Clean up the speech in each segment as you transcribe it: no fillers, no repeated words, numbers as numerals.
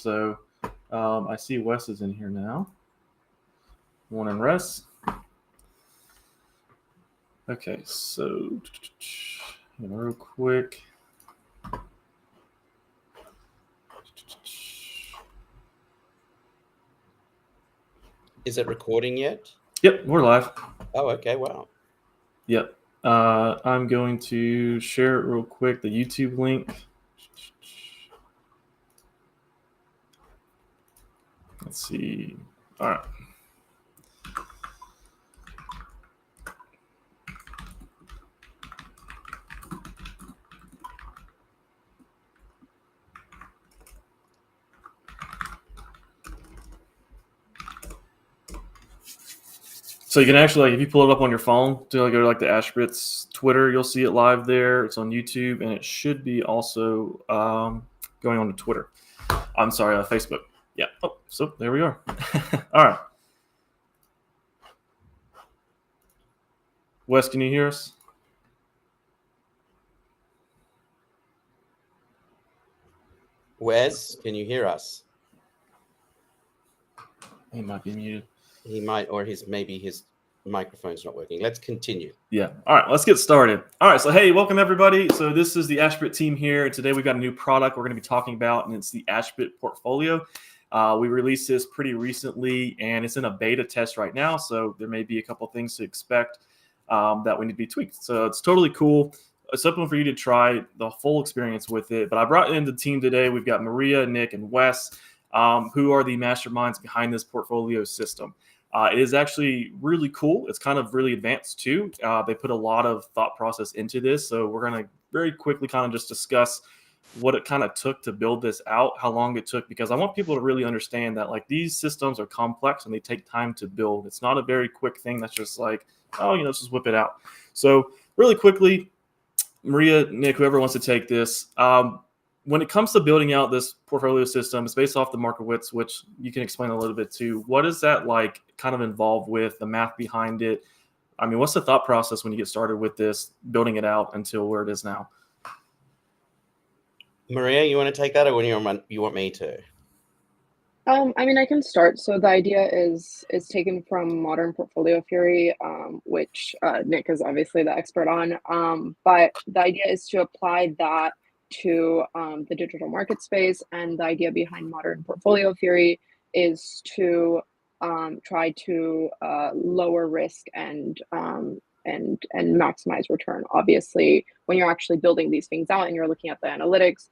So I see Wes is in here now. Morning, Russ. Okay, so real quick. Is it recording yet? Yep, we're live. Oh, okay, wow. Yep. I'm going to share it real quick, the YouTube link. Let's see. All right. So you can actually, if you pull it up on your phone, go to the AstraBit's Twitter, you'll see it live there. It's on YouTube, and it should be also going on to Twitter. I'm sorry, Facebook. Yeah. Oh, so there we are. All right. Wes, can you hear us? Wes, can you hear us? He might be muted. He might, or maybe his microphone's not working. Let's continue. Yeah. All right, let's get started. All right, so hey, welcome everybody. So this is the AstraBit team here, and today we've got a new product we're going to be talking about, and it's the AstraBit Portfolio. We released this pretty recently, and it's in a beta test right now, so there may be a couple things to expect that we need to be tweaked. So it's totally cool. It's open for you to try the full experience with it. But I brought in the team today. We've got Maria, Nick, and Wes, who are the masterminds behind this portfolio system. It is actually really cool. It's kind of really advanced too. They put a lot of thought process into this. So we're going to very quickly kind of just discuss what it kind of took to build this out, how long it took, because I want people to really understand that these systems are complex and they take time to build. It's not a very quick thing that's just let's just whip it out. So really quickly, Maria, Nick, whoever wants to take this, when it comes to building out this portfolio system, it's based off the Markowitz, which you can explain a little bit too. What is that kind of involved with, the math behind it? I mean, what's the thought process when you get started with this, building it out until where it is now? Maria, you want to take that, or you want me to? I can start. So the idea is taken from modern portfolio theory, which Nick is obviously the expert on. But the idea is to apply that to the digital market space, and the idea behind modern portfolio theory is to try to lower risk and maximize return. Obviously, when you're actually building these things out and you're looking at the analytics,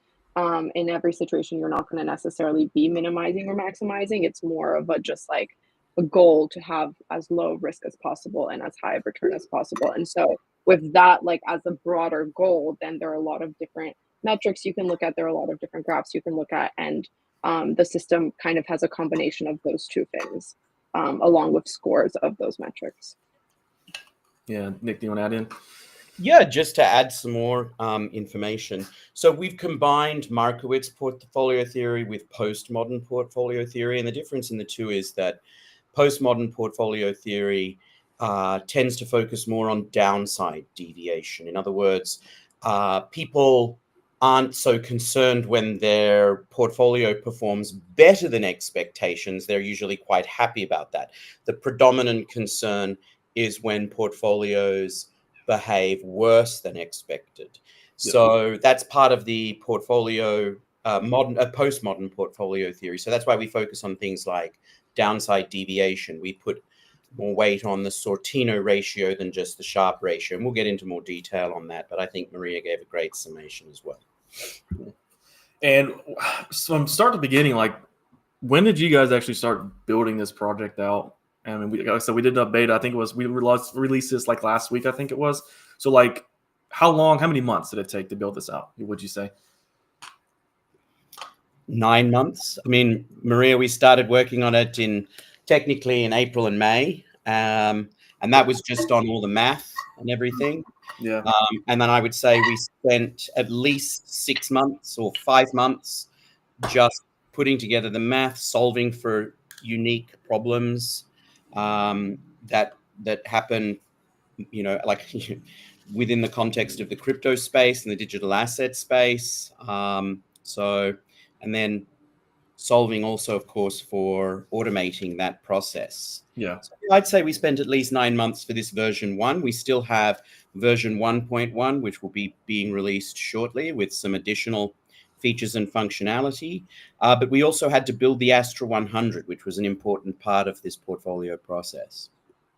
in every situation, you're not going to necessarily be minimizing or maximizing. It's more of a goal to have as low risk as possible and as high a return as possible. And so with that, as a broader goal, then there are a lot of different metrics you can look at. There are a lot of different graphs you can look at. And the system kind of has a combination of those two things, along with scores of those metrics. Yeah, Nick, do you want to add in? Yeah, just to add some more information. So we've combined Markowitz portfolio theory with postmodern portfolio theory. And the difference in the two is that postmodern portfolio theory tends to focus more on downside deviation. In other words, people aren't so concerned when their portfolio performs better than expectations. They're usually quite happy about that. The predominant concern is when portfolios behave worse than expected. So that's part of the portfolio, postmodern portfolio theory. So that's why we focus on things like downside deviation. We put more weight on the Sortino ratio than just the Sharpe ratio. And we'll get into more detail on that. But I think Maria gave a great summation as well. And from start to beginning, when did you guys actually start building this project out? I mean, like I said, we did a beta. I think it was, we released this last week, I think it was. So how many months did it take to build this out, would you say? 9 months. I mean, Maria, we started working on it technically in April and May. And that was just on all the math and everything. Yeah. And then I would say we spent at least 6 months or 5 months just putting together the math, solving for unique problems that happen, within the context of the crypto space and the digital asset space. And then solving also, of course, for automating that process. Yeah. So I'd say we spent at least 9 months for this version 1. We still have version 1.1, which will be being released shortly with some additional features and functionality. But we also had to build the Astra 100, which was an important part of this portfolio process.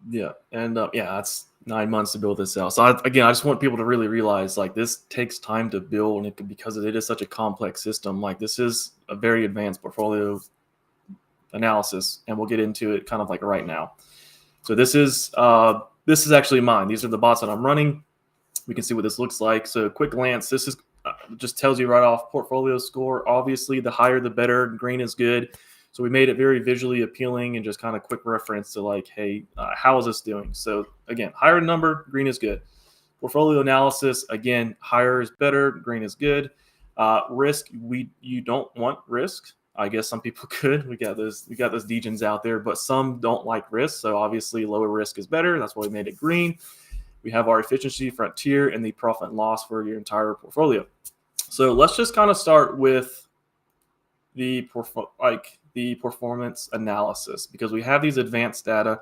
Yeah, and that's 9 months to build this out. So again, I just want people to really realize like this takes time to build, and because it is such a complex system. Like this is a very advanced portfolio analysis, and we'll get into it kind of like right now. So this is actually mine. These are the bots that I'm running. We can see what this looks like. So quick glance, this is just tells you right off portfolio score. Obviously, the higher the better. Green is good. So we made it very visually appealing and just kind of quick reference to like, hey, how is this doing? So again, higher number, green is good. Portfolio analysis, again, higher is better, green is good. Risk, you don't want risk. I guess some people could. We got those degens out there, but some don't like risk. So obviously, lower risk is better. That's why we made it green. We have our efficiency frontier and the profit and loss for your entire portfolio. So let's just kind of start with the performance analysis, because we have these advanced data.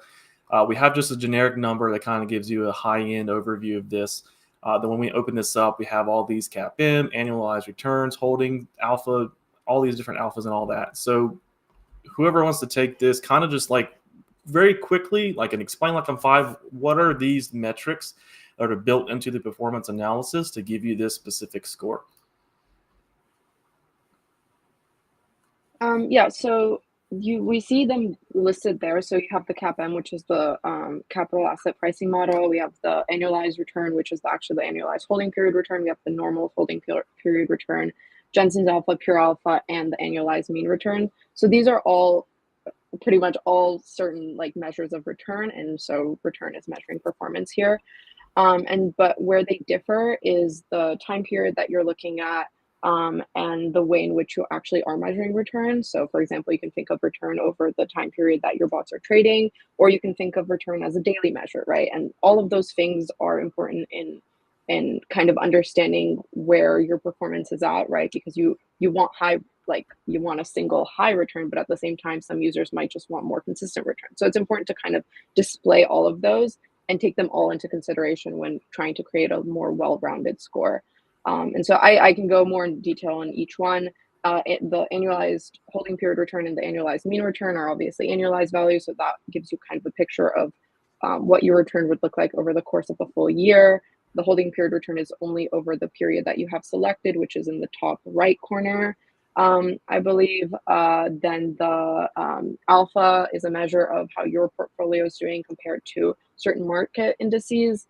We have just a generic number that kind of gives you a high-end overview of this. Then when we open this up, we have all these CAPM, annualized returns, holding, alpha, all these different alphas and all that. So whoever wants to take this kind of just like very quickly, like and explain like on 5, what are these metrics that are built into the performance analysis to give you this specific score? So we see them listed there. So you have the CAPM, which is the capital asset pricing model. We have the annualized return, which is actually the annualized holding period return. We have the normal holding period return, Jensen's alpha, pure alpha, and the annualized mean return. So these are all pretty much all certain like measures of return, and so return is measuring performance here. But where they differ is the time period that you're looking at, and the way in which you actually are measuring return. So for example, you can think of return over the time period that your bots are trading, or you can think of return as a daily measure, right? And all of those things are important in kind of understanding where your performance is at, right? Because you want high, like you want a single high return, but at the same time, some users might just want more consistent return. So it's important to kind of display all of those and take them all into consideration when trying to create a more well-rounded score. And so I can go more in detail on each one. The annualized holding period return and the annualized mean return are obviously annualized values. So that gives you kind of a picture of what your return would look like over the course of a full year. The holding period return is only over the period that you have selected, which is in the top right corner, I believe. Then the alpha is a measure of how your portfolio is doing compared to certain market indices.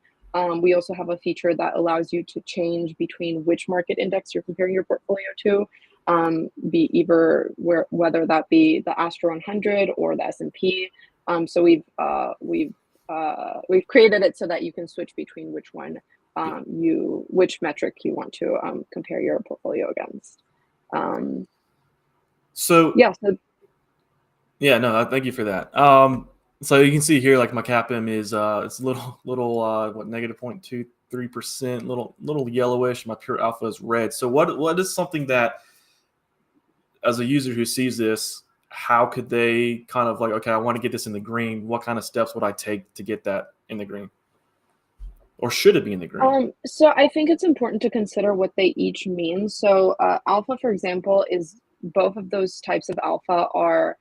We also have a feature that allows you to change between which market index you're comparing your portfolio to, be either whether that be the Astra 100 or the S&P. So we've created it so that you can switch between which one which metric you want to compare your portfolio against. Thank you for that. So you can see here, like my CAPM is it's a little negative 0.23%, little yellowish. My pure alpha is red. So what is something that, as a user who sees this, how could they kind of like, okay, I want to get this in the green. What kind of steps would I take to get that in the green? Or should it be in the green? So I think it's important to consider what they each mean. So alpha, for example, is both of those types of alpha are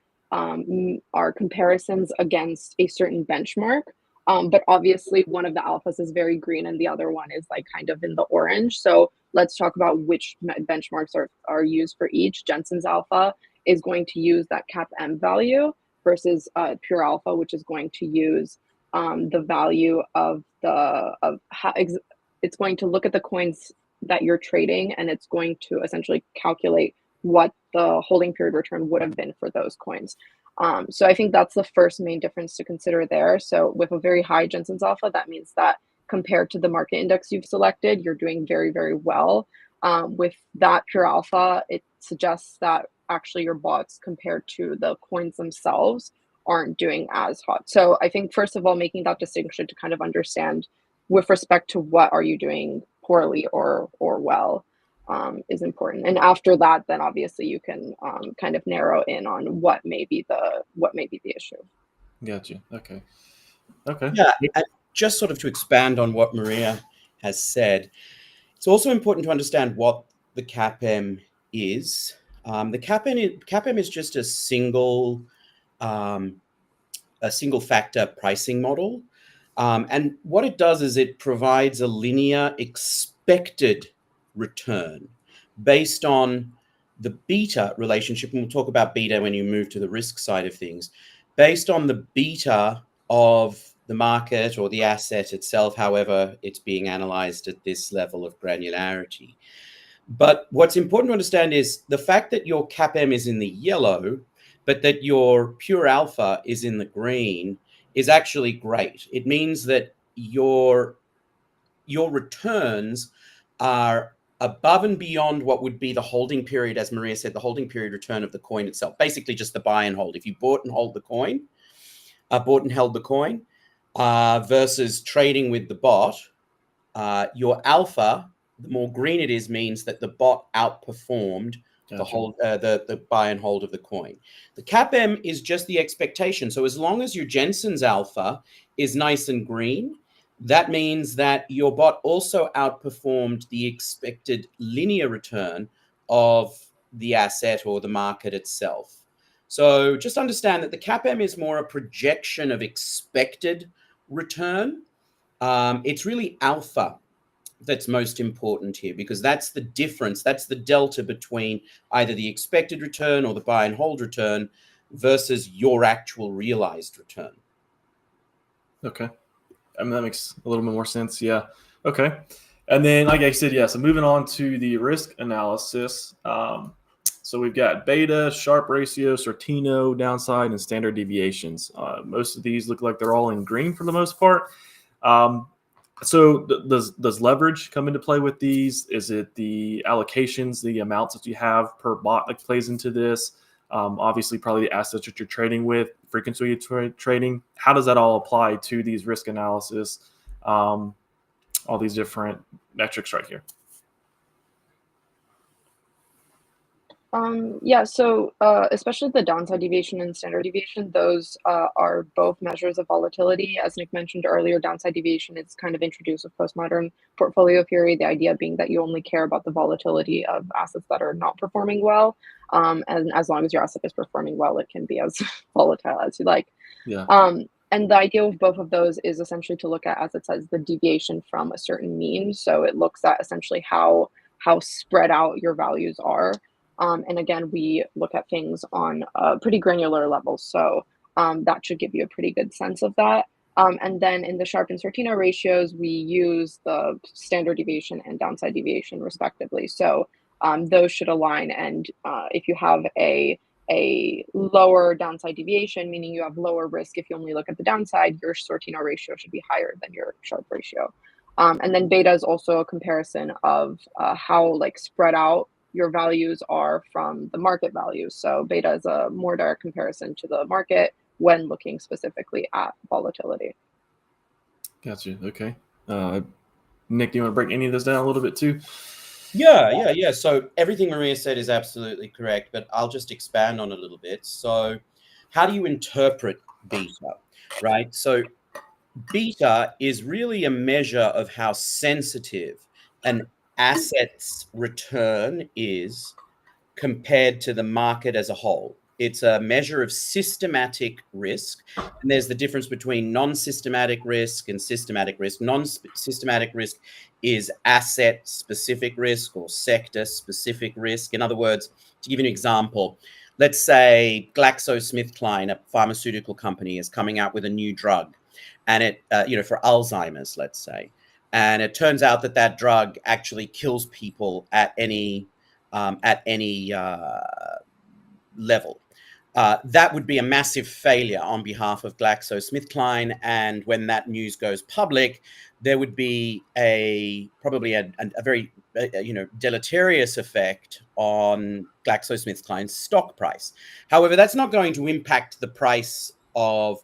comparisons against a certain benchmark. But obviously one of the alphas is very green and the other one is like kind of in the orange. So let's talk about which benchmarks are used for each. Jensen's alpha is going to use that CAPM value versus pure alpha, which is going to use the value of it's going to look at the coins that you're trading, and it's going to essentially calculate what the holding period return would have been for those coins. So I think that's the first main difference to consider there. So with a very high Jensen's alpha, that means that compared to the market index you've selected, you're doing very, very well. With that pure alpha, it suggests that actually your bots compared to the coins themselves aren't doing as hot. So I think first of all, making that distinction to kind of understand with respect to what are you doing poorly or well. is important. And after that, then obviously you can kind of narrow in on what may be the issue. Gotcha. Okay. Okay. Yeah, and just sort of to expand on what Maria has said, it's also important to understand what the CAPM is. The CAPM is just a single factor pricing model. And what it does is it provides a linear expected return based on the beta relationship. And we'll talk about beta when you move to the risk side of things, based on the beta of the market or the asset itself, however it's being analyzed at this level of granularity. But what's important to understand is the fact that your CAPM is in the yellow, but that your pure alpha is in the green is actually great. It means that your returns are above and beyond what would be the holding period, as Maria said, the holding period return of the coin itself, basically just the buy and hold. If you bought and held the coin, versus trading with the bot, your alpha, the more green it is, means that the bot outperformed the buy and hold of the coin. The CAPM is just the expectation. So as long as your Jensen's alpha is nice and green, that means that your bot also outperformed the expected linear return of the asset or the market itself. So just understand that the CAPM is more a projection of expected return. It's really alpha that's most important here, because that's the difference, that's the delta between either the expected return or the buy and hold return versus your actual realized return. Okay. I mean, that makes a little bit more sense. Yeah. Okay. And then, like I said, yeah, so moving on to the risk analysis. So we've got beta, Sharpe ratio, Sortino, downside, and standard deviations. Most of these look like they're all in green for the most part. So does leverage come into play with these? Is it the allocations, the amounts that you have per bot that plays into this? Obviously, probably the assets that you're trading with, frequency of trading. How does that all apply to these risk analysis? All these different metrics right here. Yeah, so especially the downside deviation and standard deviation, those are both measures of volatility. As Nick mentioned earlier, downside deviation is kind of introduced with postmodern portfolio theory, the idea being that you only care about the volatility of assets that are not performing well. And as long as your asset is performing well, it can be as volatile as you like. Yeah. And the idea of both of those is essentially to look at, as it says, the deviation from a certain mean. So it looks at essentially how spread out your values are. And again, we look at things on a pretty granular level. So that should give you a pretty good sense of that. And then in the Sharpe and Sortino ratios, we use the standard deviation and downside deviation respectively. So those should align. And if you have a lower downside deviation, meaning you have lower risk if you only look at the downside, your Sortino ratio should be higher than your Sharpe ratio. And then beta is also a comparison of how spread out your values are from the market values. So beta is a more direct comparison to the market when looking specifically at volatility. Gotcha. Okay. Nick, do you want to break any of this down a little bit too? Yeah. So everything Maria said is absolutely correct, but I'll just expand on it a little bit. So how do you interpret beta, right? So beta is really a measure of how sensitive an asset's return is compared to the market as a whole. It's a measure of systematic risk. And there's the difference between non-systematic risk and systematic risk. Non-systematic risk is asset-specific risk or sector-specific risk. In other words, to give you an example, let's say GlaxoSmithKline, a pharmaceutical company, is coming out with a new drug, and it, for Alzheimer's, let's say, and it turns out that that drug actually kills people at any level. That would be a massive failure on behalf of GlaxoSmithKline, and when that news goes public, there would be probably a very deleterious effect on GlaxoSmithKline's stock price. However, that's not going to impact the price of,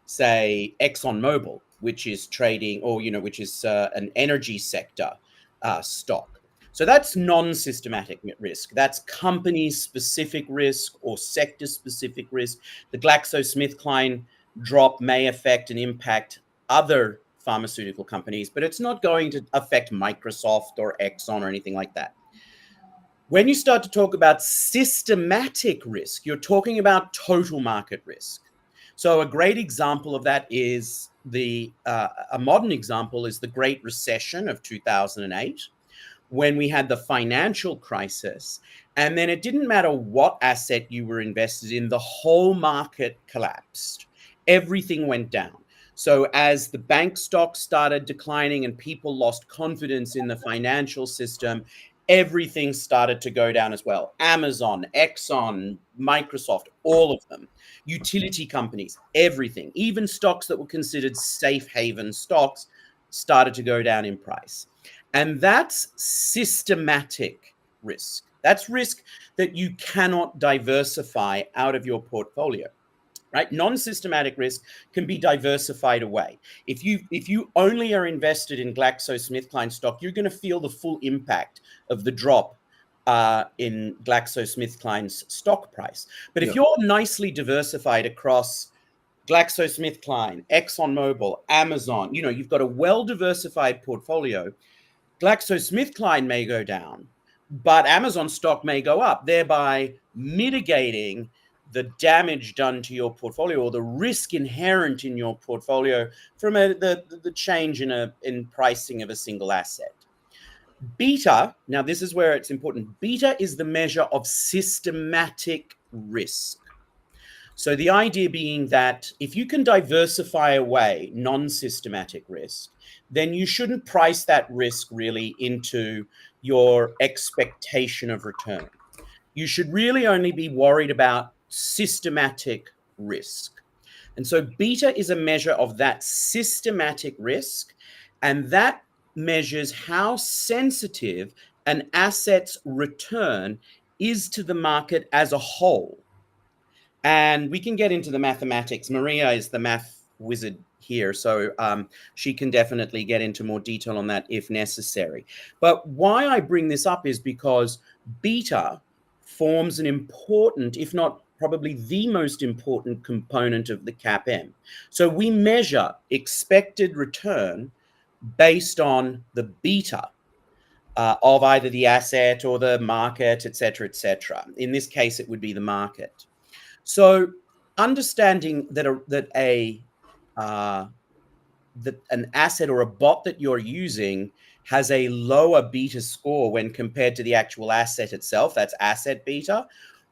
say, ExxonMobil, which is trading, or which is an energy sector stock. So that's non-systematic risk. That's company-specific risk or sector-specific risk. The GlaxoSmithKline drop may affect and impact other pharmaceutical companies, but it's not going to affect Microsoft or Exxon or anything like that. When you start to talk about systematic risk, you're talking about total market risk. So a great example of that is a modern example is the Great Recession of 2008, when we had the financial crisis. And then it didn't matter what asset you were invested in, the whole market collapsed. Everything went down. So as the bank stocks started declining and people lost confidence in the financial system, everything started to go down as well. Amazon, Exxon, Microsoft, all of them, utility companies, everything, even stocks that were considered safe haven stocks started to go down in price. And that's systematic risk. That's risk that you cannot diversify out of your portfolio. Right? Non-systematic risk can be diversified away. If you only are invested in GlaxoSmithKline stock, you're going to feel the full impact of the drop in GlaxoSmithKline's stock price. But if you're nicely diversified across GlaxoSmithKline, ExxonMobil, Amazon, you've got a well-diversified portfolio, GlaxoSmithKline may go down, but Amazon stock may go up, thereby mitigating the damage done to your portfolio or the risk inherent in your portfolio from the change in pricing of a single asset. Beta, now this is where it's important. Beta is the measure of systematic risk. So the idea being that if you can diversify away non-systematic risk, then you shouldn't price that risk really into your expectation of return. You should really only be worried about systematic risk. And so beta is a measure of that systematic risk, and that measures how sensitive an asset's return is to the market as a whole. And we can get into the mathematics. Maria is the math wizard here, so she can definitely get into more detail on that if necessary. But why I bring this up is because beta forms an important, if not probably the most important component of the CAPM. So we measure expected return based on the beta of either the asset or the market, et cetera, et cetera. In this case, it would be the market. So understanding that an asset or a bot that you're using has a lower beta score when compared to the actual asset itself, that's asset beta,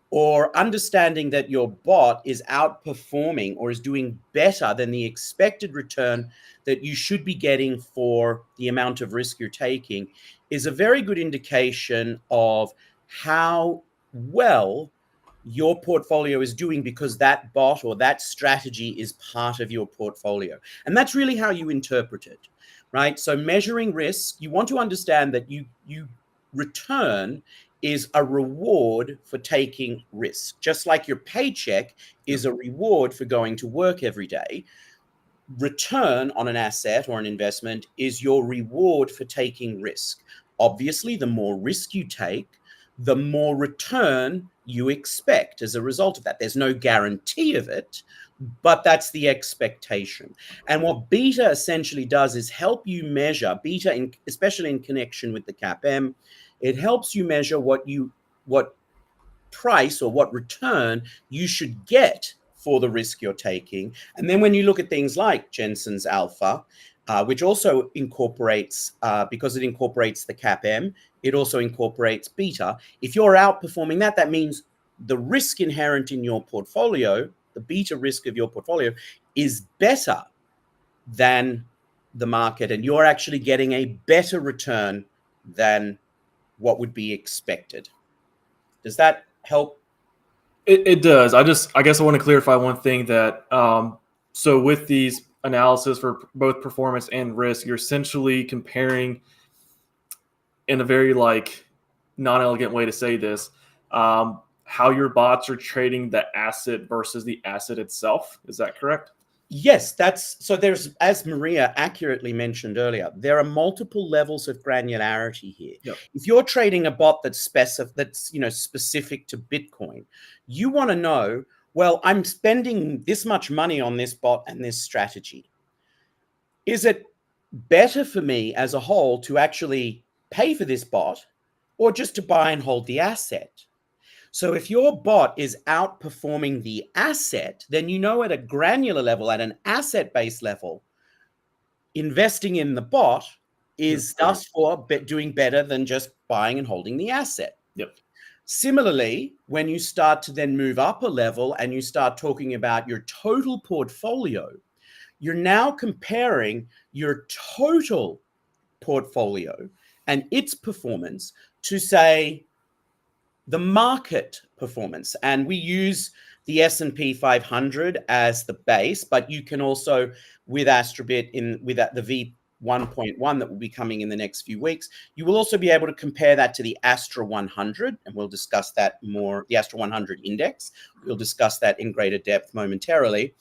or understanding that your bot is outperforming or is doing better than the expected return that you should be getting for the amount of risk you're taking is a very good indication of how well your portfolio is doing, because that bot or that strategy is part of your portfolio. And that's really how you interpret it, right? So measuring risk, you want to understand that you return is a reward for taking risk. Just like your paycheck is a reward for going to work every day, return on an asset or an investment is your reward for taking risk. Obviously, the more risk you take, the more return you expect as a result of that. There's no guarantee of it, but that's the expectation. And what beta essentially does is help you measure beta, especially in connection with the CAPM. It helps you measure what price or what return you should get for the risk you're taking. And then when you look at things like Jensen's alpha, which also incorporates, because it incorporates the CAPM, it also incorporates beta. If you're outperforming that, that means the risk inherent in your portfolio, the beta risk of your portfolio, is better than the market, and you're actually getting a better return than what would be expected. Does that help? It does. I guess I want to clarify one thing that so with these analysis for both performance and risk, you're essentially comparing, in a very non-elegant way to say this, how your bots are trading the asset versus the asset itself. Is that correct? Yes, there's, as Maria accurately mentioned earlier, there are multiple levels of granularity here. Yep. If you're trading a bot that's specific to Bitcoin, you want to know, well, I'm spending this much money on this bot and this strategy. Is it better for me as a whole to actually pay for this bot or just to buy and hold the asset? So if your bot is outperforming the asset, then you know at a granular level, at an asset-based level, investing in the bot is thus for doing better than just buying and holding the asset. Yep. Similarly, when you start to then move up a level and you start talking about your total portfolio, you're now comparing your total portfolio and its performance to, say, the market performance. And we use the S&P 500 as the base, but you can also, with AstraBit, with the V1.1 that will be coming in the next few weeks, you will also be able to compare that to the Astra 100, and we'll discuss that more, the Astra 100 index. We'll discuss that in greater depth momentarily.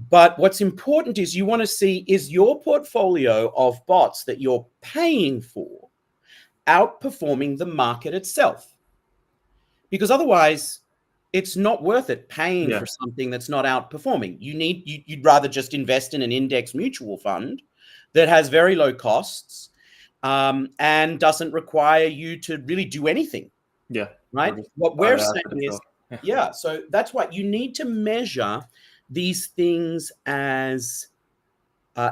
But what's important is you want to see, is your portfolio of bots that you're paying for outperforming the market itself? Because otherwise, it's not worth it paying for something that's not outperforming. You'd rather just invest in an index mutual fund that has very low costs and doesn't require you to really do anything. Yeah. Right. What we're saying is, so that's why you need to measure these things as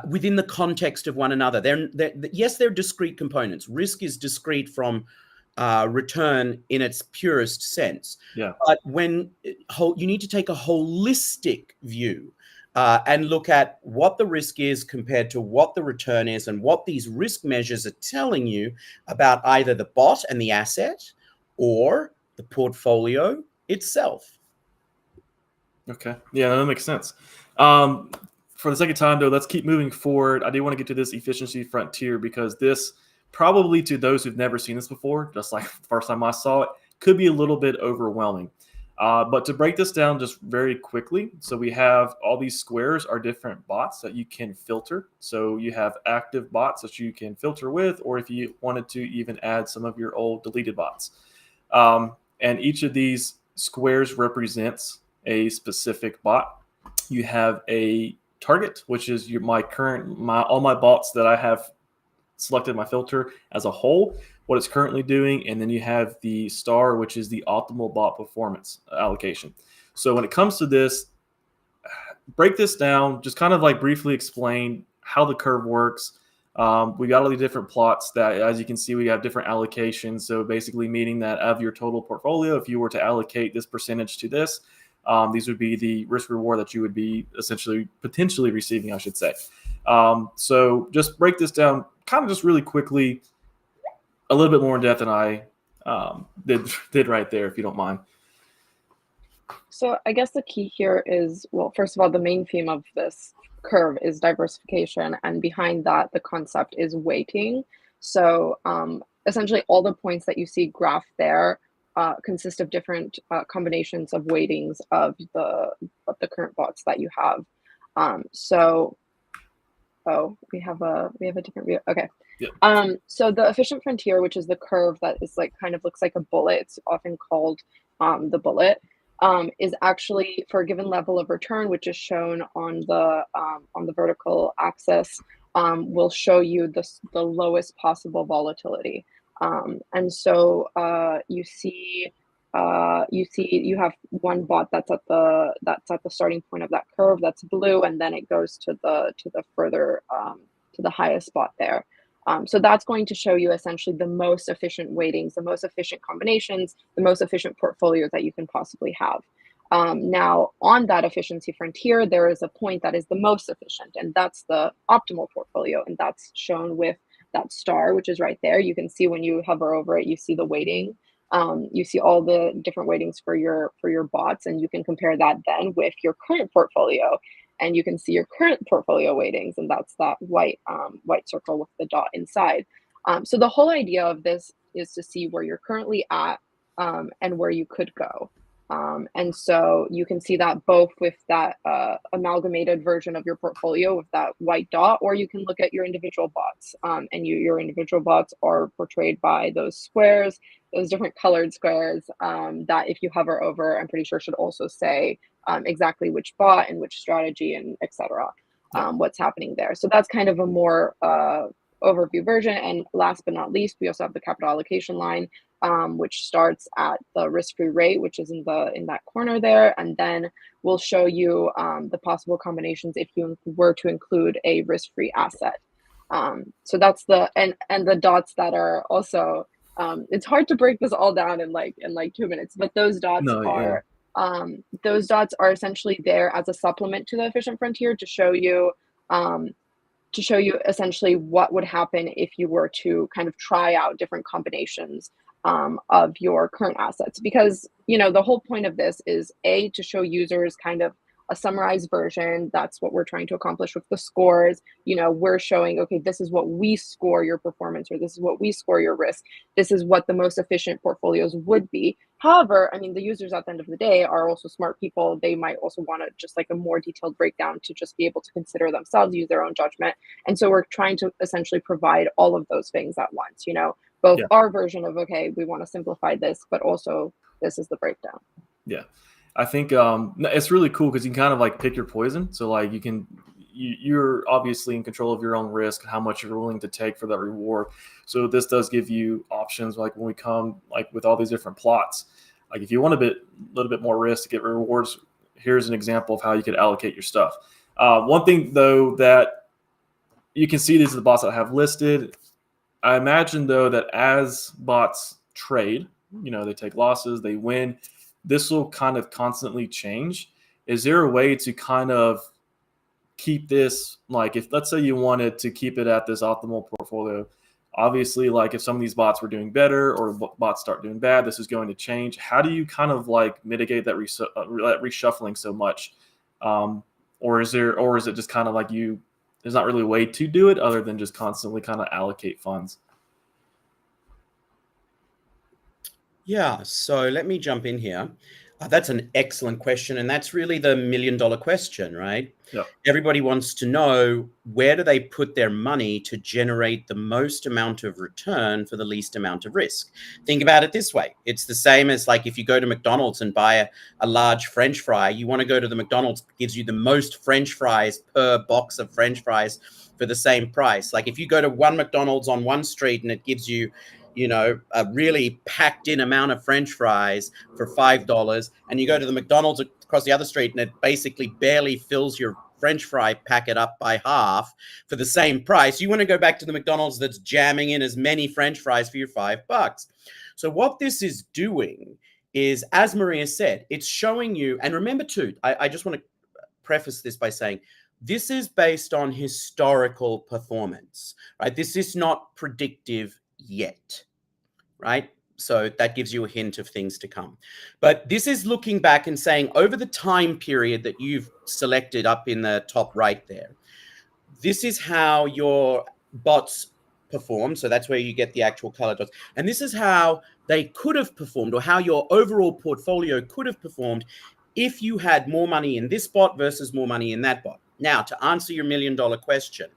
within the context of one another. Yes, they're discrete components. Risk is discrete from return in its purest sense. Yeah. But when you need to take a holistic view and look at what the risk is compared to what the return is, and what these risk measures are telling you about either the bot and the asset or the portfolio itself. Okay. Yeah, that makes sense. For the sake of time, though, let's keep moving forward. I do want to get to this efficiency frontier because this probably, to those who've never seen this before, just like the first time I saw it, could be a little bit overwhelming. But to break this down just very quickly, so we have all these squares are different bots that you can filter. So you have active bots that you can filter with, or if you wanted to even add some of your old deleted bots. And each of these squares represents a specific bot. You have a target, which is all my bots that I have selected my filter as a whole, what it's currently doing, and then you have the star, which is the optimal bot performance allocation. So when it comes to this, break this down, just kind of like briefly explain how the curve works. We got all the different plots that, as you can see, we have different allocations. So basically meaning that of your total portfolio, if you were to allocate this percentage to this, these would be the risk reward that you would be essentially potentially receiving, I should say. So just break this down kind of just really quickly, a little bit more in depth than I did right there, if you don't mind. So I guess the key here is, well, first of all, the main theme of this curve is diversification, and behind that, the concept is weighting. So essentially, all the points that you see graphed there consist of different combinations of weightings of the current bots that you have. We have a different view. Okay. Yep. So the efficient frontier, which is the curve that is like kind of looks like a bullet, it's often called the bullet, is actually for a given level of return, which is shown on the vertical axis, will show you the lowest possible volatility. And so you have one bot that's at the starting point of that curve, that's blue, and then it goes to the further to the highest spot there. So that's going to show you essentially the most efficient weightings, the most efficient combinations, the most efficient portfolios that you can possibly have. Now, on that efficiency frontier, there is a point that is the most efficient, and that's the optimal portfolio, and that's shown with that star, which is right there. You can see when you hover over it, you see the weighting. You see all the different weightings for your bots, and you can compare that then with your current portfolio, and you can see your current portfolio weightings, and that's that white circle with the dot inside. So the whole idea of this is to see where you're currently at and where you could go. And so you can see that both with that amalgamated version of your portfolio with that white dot, or you can look at your individual bots. And your individual bots are portrayed by those squares, those different colored squares that if you hover over, I'm pretty sure should also say exactly which bot and which strategy and etc. What's happening there. So that's kind of a more overview version. And last but not least, we also have the capital allocation line, which starts at the risk-free rate, which is in that corner there, and then we'll show you the possible combinations if you were to include a risk-free asset. So that's and the dots that are also it's hard to break this all down in like 2 minutes, but those dots No, yeah. are essentially there as a supplement to the efficient frontier to show you essentially what would happen if you were to kind of try out different combinations of your current assets. Because, the whole point of this is to show users kind of a summarized version. That's what we're trying to accomplish with the scores. We're showing, okay, this is what we score your performance, or this is what we score your risk. This is what the most efficient portfolios would be. However, I mean, the users at the end of the day are also smart people. They might also want to just like a more detailed breakdown to just be able to consider themselves, use their own judgment. And so we're trying to essentially provide all of those things at once, both our version of, okay, we want to simplify this, but also this is the breakdown. Yeah. I think it's really cool because you can kind of like pick your poison. So like you're obviously in control of your own risk, how much you're willing to take for that reward. So this does give you options. Like when we come like with all these different plots, like if you want a little bit more risk to get rewards, here's an example of how you could allocate your stuff. One thing though that you can see, these are the bots that I have listed. I imagine though that as bots trade, they take losses, they win. This will kind of constantly change. Is there a way to kind of keep this, like if let's say you wanted to keep it at this optimal portfolio, obviously like if some of these bots were doing better or bots start doing bad, this is going to change. How do you kind of like mitigate that reshuffling so much? Or is it just kind of like there's not really a way to do it other than just constantly kind of allocate funds? Yeah, so let me jump in here. That's an excellent question. And that's really the $1 million question, right? Yeah. Everybody wants to know, where do they put their money to generate the most amount of return for the least amount of risk? Think about it this way. It's the same as like if you go to McDonald's and buy a large French fry, you want to go to the McDonald's, gives you the most French fries per box of French fries for the same price. Like if you go to one McDonald's on one street and it gives you a really packed in amount of French fries for $5, and you go to the McDonald's across the other street and it basically barely fills your French fry packet up by half for the same price, you want to go back to the McDonald's that's jamming in as many French fries for your $5. So what this is doing is, as Maria said, it's showing you, and remember too, I just want to preface this by saying, this is based on historical performance, right? This is not predictive yet, right? So that gives you a hint of things to come. But this is looking back and saying, over the time period that you've selected up in the top right there, this is how your bots perform. So that's where you get the actual color dots. And this is how they could have performed, or how your overall portfolio could have performed if you had more money in this bot versus more money in that bot. Now, to answer your $1 million question,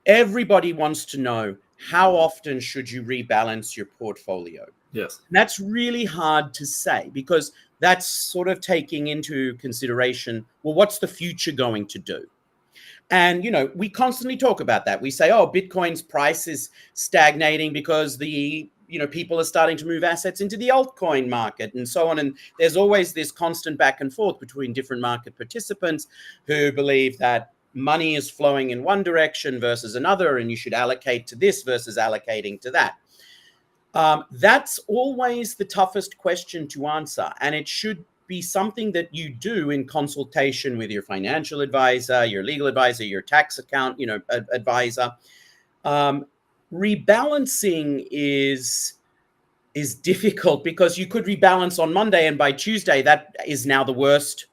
everybody wants to know, how often should you rebalance your portfolio? Yes. And that's really hard to say, because that's sort of taking into consideration, well, what's the future going to do? And, we constantly talk about that. We say, oh, Bitcoin's price is stagnating because people are starting to move assets into the altcoin market and so on. And there's always this constant back and forth between different market participants who believe that money is flowing in one direction versus another, and you should allocate to this versus allocating to that. That's always the toughest question to answer, and it should be something that you do in consultation with your financial advisor, your legal advisor, your tax account, advisor. Rebalancing is difficult because you could rebalance on Monday, and by Tuesday, that is now the worst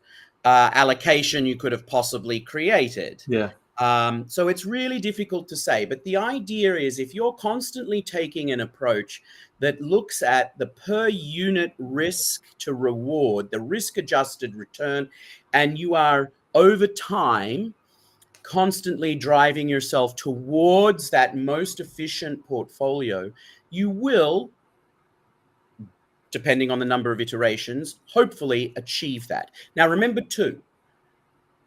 allocation you could have possibly created. Yeah. So it's really difficult to say. But the idea is if you're constantly taking an approach that looks at the per unit risk to reward, the risk adjusted return, and you are over time constantly driving yourself towards that most efficient portfolio, you will, depending on the number of iterations, hopefully achieve that. Now, remember too,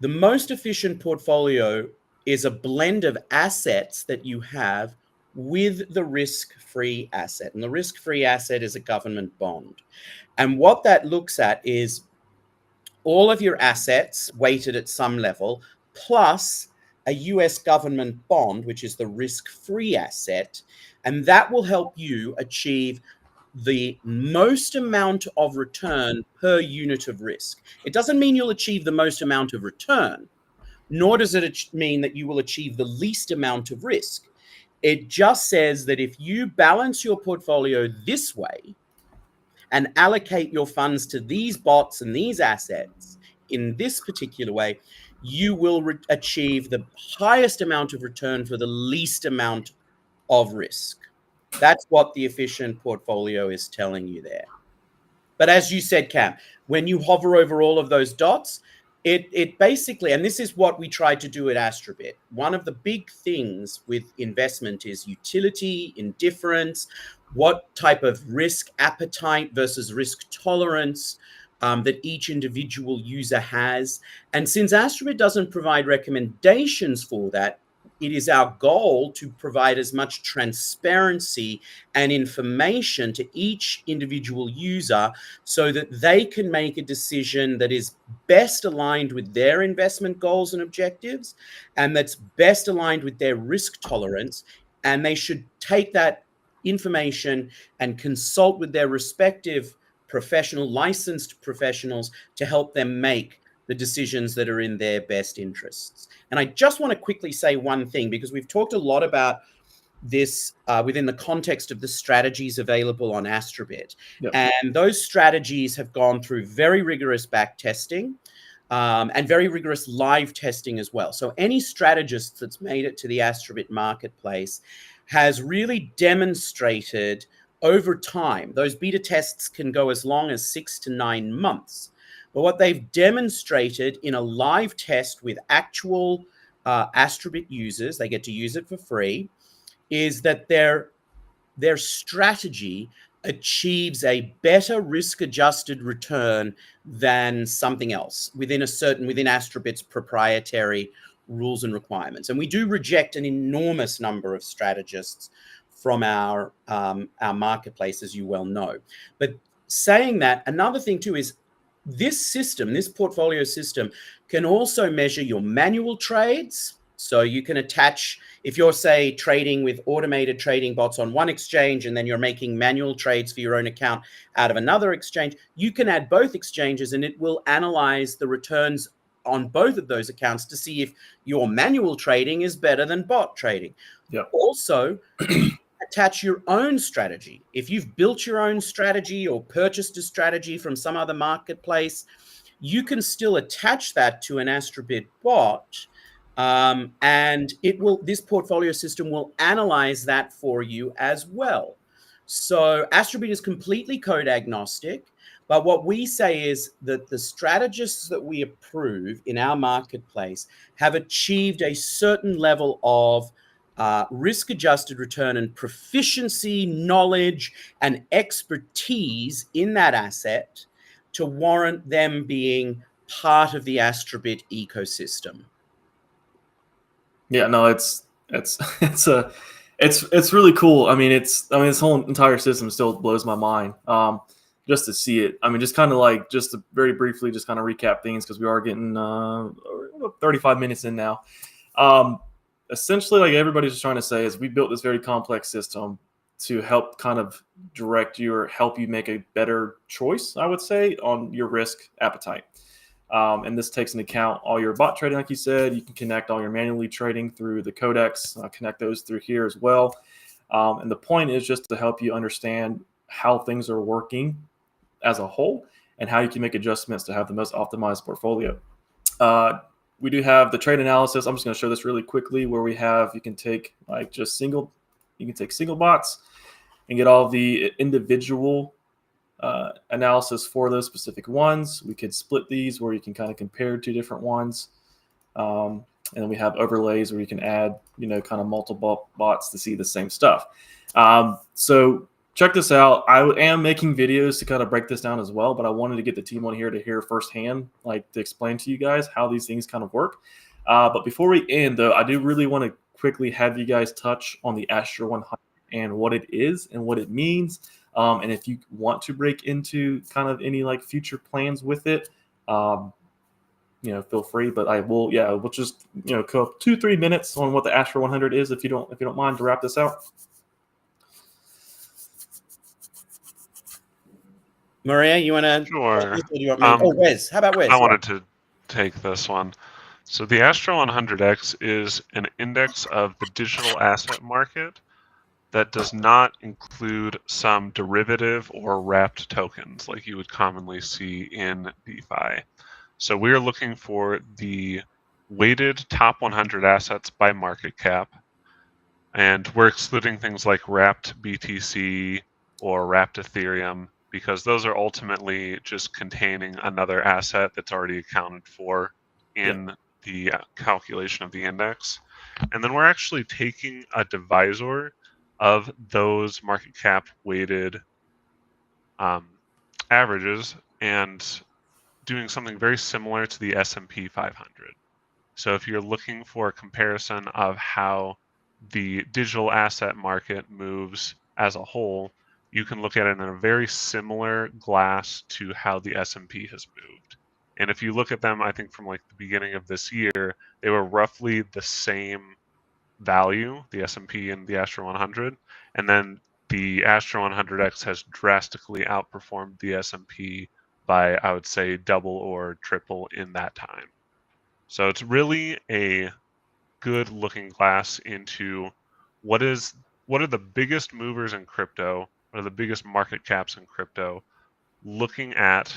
the most efficient portfolio is a blend of assets that you have with the risk-free asset. And the risk-free asset is a government bond. And what that looks at is all of your assets weighted at some level, plus a US government bond, which is the risk-free asset. And that will help you achieve the most amount of return per unit of risk. It doesn't mean you'll achieve the most amount of return, nor does it mean that you will achieve the least amount of risk. It just says that if you balance your portfolio this way and allocate your funds to these bots and these assets in this particular way, you will achieve the highest amount of return for the least amount of risk. That's what the efficient portfolio is telling you there. But as you said, Cam, when you hover over all of those dots, it basically, and this is what we tried to do at AstraBit, one of the big things with investment is utility, indifference, what type of risk appetite versus risk tolerance that each individual user has. And since AstraBit doesn't provide recommendations for that, it is our goal to provide as much transparency and information to each individual user so that they can make a decision that is best aligned with their investment goals and objectives, and that's best aligned with their risk tolerance. And they should take that information and consult with their respective licensed professionals to help them make the decisions that are in their best interests. And I just want to quickly say one thing, because we've talked a lot about this within the context of the strategies available on AstraBit. Yep. And those strategies have gone through very rigorous back testing and very rigorous live testing as well. So any strategist that's made it to the AstraBit marketplace has really demonstrated over time. Those beta tests can go as long as 6 to 9 months. But what they've demonstrated in a live test with actual AstraBit users, they get to use it for free, is that their strategy achieves a better risk-adjusted return than something else within AstraBit's proprietary rules and requirements. And we do reject an enormous number of strategists from our marketplace, as you well know. But saying that, another thing too is this portfolio system can also measure your manual trades. So you can attach, if you're, say, trading with automated trading bots on one exchange and then you're making manual trades for your own account out of another exchange, you can add both exchanges and it will analyze the returns on both of those accounts to see if your manual trading is better than bot trading. Yep. Also, attach your own strategy. If you've built your own strategy or purchased a strategy from some other marketplace, you can still attach that to an AstraBit bot, and this portfolio system will analyze that for you as well. So AstraBit is completely code agnostic, but what we say is that the strategists that we approve in our marketplace have achieved a certain level of risk-adjusted return and proficiency, knowledge, and expertise in that asset to warrant them being part of the AstraBit ecosystem. Yeah, no, it's really cool. I mean, this whole entire system still blows my mind. Just to see it. I mean, just kind of like, just to very briefly, just kind of recap things because we are getting 35 minutes in now. Essentially, like everybody's just trying to say is we built this very complex system to help kind of direct you or help you make a better choice, I would say, on your risk appetite. And this takes into account all your bot trading, like you said. You can connect all your manually trading through the codex, connect those through here as well. And the point is just to help you understand how things are working as a whole and how you can make adjustments to have the most optimized portfolio. we do have the trade analysis. I'm just going to show this really quickly, where we have, you can take like just single bots and get all the individual analysis for those specific ones. We could split these where you can kind of compare two different ones. And then we have overlays where you can add, kind of multiple bots to see the same stuff. So check this out. I am making videos to kind of break this down as well, but I wanted to get the team on here to hear firsthand, like to explain to you guys how these things kind of work. But before we end, though, I do really want to quickly have you guys touch on the Astra 100 and what it is and what it means. And if you want to break into kind of any like future plans with it, feel free. But we'll just go 2-3 minutes on what the Astra 100 is, if you don't mind, to wrap this out. Maria, you want to? Sure. Wes. How about Wes? I wanted to take this one. So the Astra 100X is an index of the digital asset market that does not include some derivative or wrapped tokens like you would commonly see in DeFi. So we're looking for the weighted top 100 assets by market cap, and we're excluding things like wrapped BTC or wrapped Ethereum, because those are ultimately just containing another asset that's already accounted for in the calculation of the index. And then we're actually taking a divisor of those market cap weighted averages and doing something very similar to the S&P 500. So if you're looking for a comparison of how the digital asset market moves as a whole, you can look at it in a very similar glass to how the S&P has moved. And if you look at them, I think from like the beginning of this year, they were roughly the same value, the S&P and the Astra 100. And then the Astra 100X has drastically outperformed the S&P by, I would say, double or triple in that time. So it's really a good looking glass into what are the biggest movers in crypto, what are the biggest market caps in crypto, looking at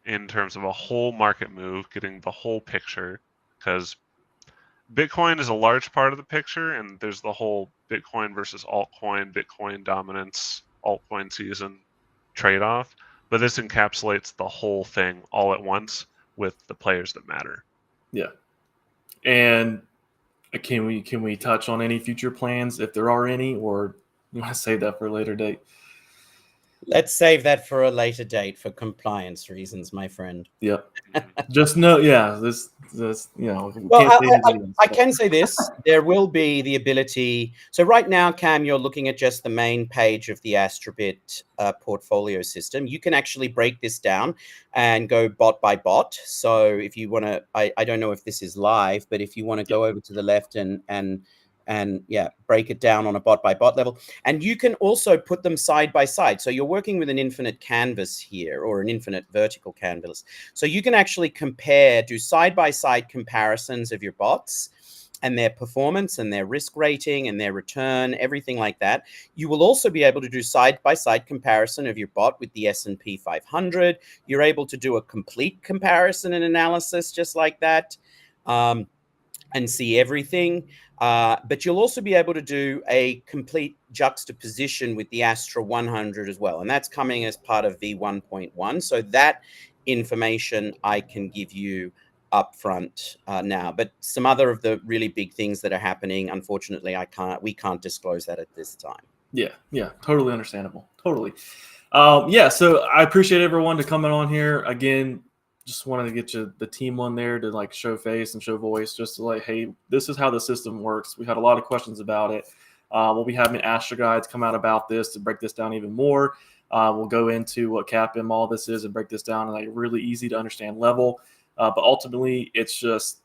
in terms of a whole market move, getting the whole picture, because Bitcoin is a large part of the picture, and there's the whole Bitcoin versus altcoin, Bitcoin dominance, altcoin season trade-off, but this encapsulates the whole thing all at once with the players that matter. Yeah. And can we touch on any future plans, if there are any, or you want to save that for a later date? Let's save that for a later date for compliance reasons, my friend. Yep. Just know, this Well, I can say this. There will be the ability. So right now, Cam, you're looking at just the main page of the AstraBit portfolio system. You can actually break this down and go bot by bot. So if you want to, I don't know if this is live, but if you want to go over to the left and break it down on a bot by bot level. And you can also put them side by side. So you're working with an infinite canvas here, or an infinite vertical canvas. So you can actually do side by side comparisons of your bots and their performance and their risk rating and their return, everything like that. You will also be able to do side by side comparison of your bot with the S&P 500. You're able to do a complete comparison and analysis just like that. And see everything. But you'll also be able to do a complete juxtaposition with the Astra 100 as well. And that's coming as part of V1.1. So that information I can give you upfront now. But some other of the really big things that are happening, unfortunately, we can't disclose that at this time. Yeah, totally understandable. Totally. So I appreciate everyone to coming on here. Again, just wanted to get the team on there to like show face and show voice, just to like, hey, this is how the system works. We had a lot of questions about it. We'll be having Astra guides come out about this to break this down even more. We'll go into what CAPM all this is and break this down in like a really easy to understand level. But ultimately, it's just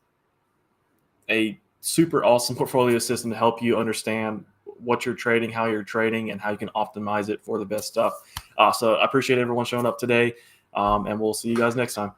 a super awesome portfolio system to help you understand what you're trading, how you're trading, and how you can optimize it for the best stuff. So I appreciate everyone showing up today, and we'll see you guys next time.